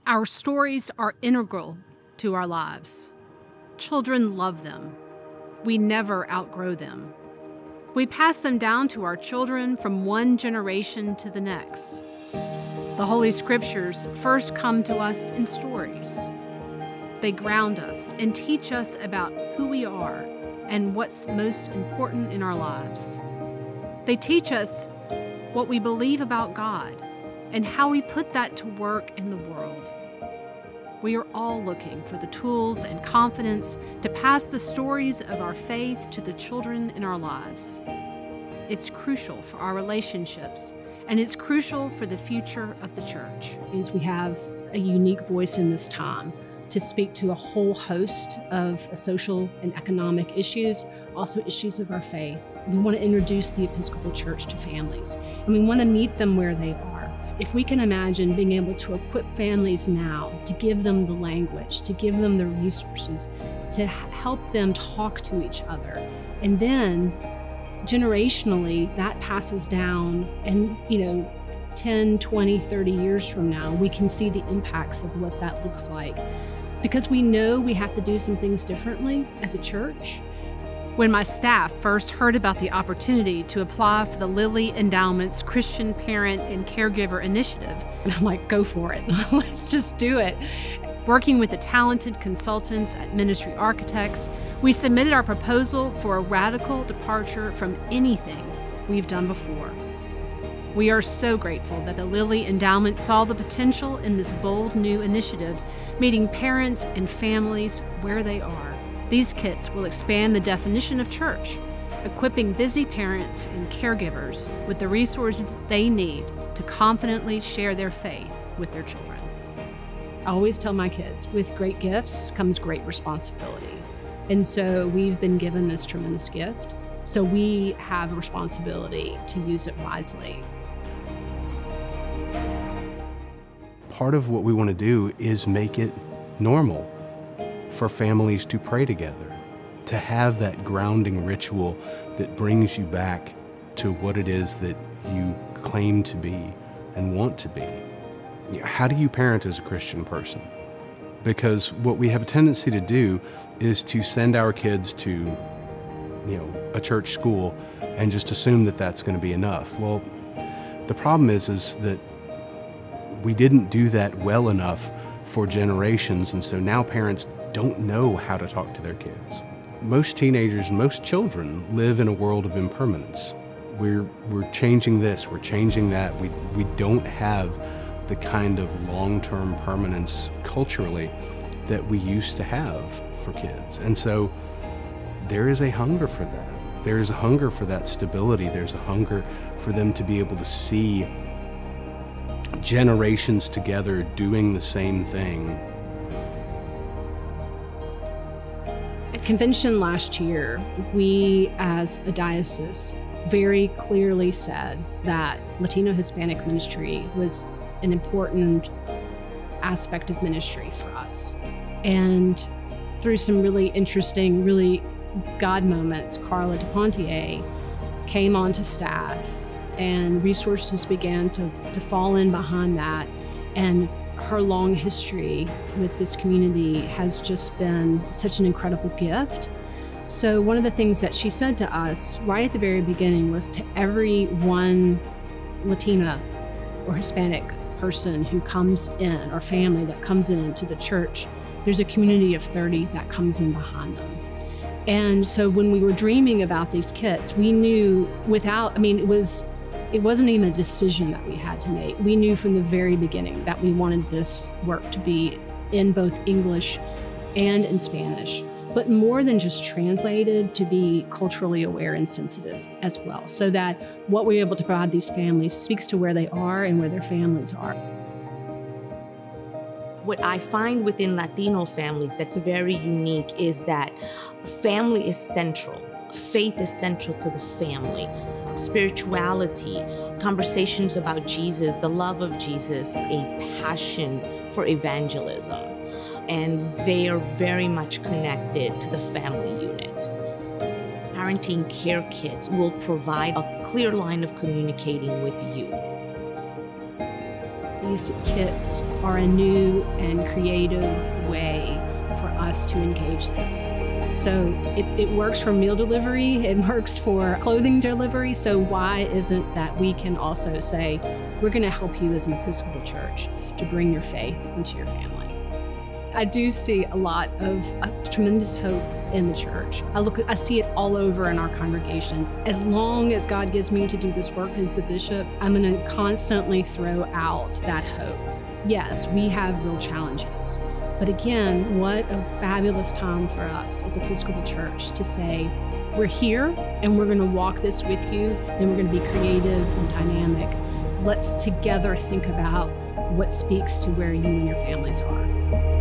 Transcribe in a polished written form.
Our stories are integral to our lives. Children love them. We never outgrow them. We pass them down to our children from one generation to the next. The Holy Scriptures first come to us in stories. They ground us and teach us about who we are and what's most important in our lives. They teach us what we believe about God and how we put that to work in the world. We are all looking for the tools and confidence to pass the stories of our faith to the children in our lives. It's crucial for our relationships, and it's crucial for the future of the church. It means we have a unique voice in this time to speak to a whole host of social and economic issues, also issues of our faith. We want to introduce the Episcopal Church to families, and we want to meet them where they are. If we can imagine being able to equip families now, to give them the language, to give them the resources, to help them talk to each other, and then generationally that passes down, and 10, 20, 30 years from now, we can see the impacts of what that looks like. Because we know we have to do some things differently as a church. When my staff first heard about the opportunity to apply for the Lilly Endowment's Christian Parent and Caregiver Initiative, I'm like, go for it. Let's just do it. Working with the talented consultants at Ministry Architects, we submitted our proposal for a radical departure from anything we've done before. We are so grateful that the Lilly Endowment saw the potential in this bold new initiative, meeting parents and families where they are. These kits will expand the definition of church, equipping busy parents and caregivers with the resources they need to confidently share their faith with their children. I always tell my kids, with great gifts comes great responsibility. And so we've been given this tremendous gift. So we have a responsibility to use it wisely. Part of what we want to do is make it normal for families to pray together, to have that grounding ritual that brings you back to what it is that you claim to be and want to be. How do you parent as a Christian person? Because what we have a tendency to do is to send our kids to, a church school and just assume that that's going to be enough. Well, the problem is that we didn't do that well enough for generations, and so now parents don't know how to talk to their kids. Most teenagers and most children live in a world of impermanence. We're changing this, we're changing that. We don't have the kind of long-term permanence culturally that we used to have for kids. And so there is a hunger for that. There is a hunger for that stability. There's a hunger for them to be able to see generations together doing the same thing. At convention last year, we as a diocese very clearly said that Latino-Hispanic ministry was an important aspect of ministry for us. And through some really interesting, really God moments, Carla DePontier came onto staff and resources began to fall in behind that. And her long history with this community has just been such an incredible gift. So one of the things that she said to us right at the very beginning was, to every one Latina or Hispanic person who comes in, or family that comes into the church, there's a community of 30 that comes in behind them. And so when we were dreaming about these kits, we knew it wasn't even a decision that we had to make. We knew from the very beginning that we wanted this work to be in both English and in Spanish, but more than just translated, to be culturally aware and sensitive as well, so that what we're able to provide these families speaks to where they are and where their families are. What I find within Latino families that's very unique is that family is central. Faith is central to the family. Spirituality, conversations about Jesus, the love of Jesus, a passion for evangelism. And they are very much connected to the family unit. Parenting care kits will provide a clear line of communicating with youth. these kits are a new and creative way for us to engage this. So it works for meal delivery, it works for clothing delivery, so why isn't that we can also say, we're going to help you as an Episcopal church to bring your faith into your family. I do see a lot of tremendous hope in the church. I see it all over in our congregations. As long as God gives me to do this work as the bishop, I'm going to constantly throw out that hope. Yes, we have real challenges. But again, what a fabulous time for us as Episcopal Church to say, we're here and we're going to walk this with you and we're going to be creative and dynamic. Let's together think about what speaks to where you and your families are.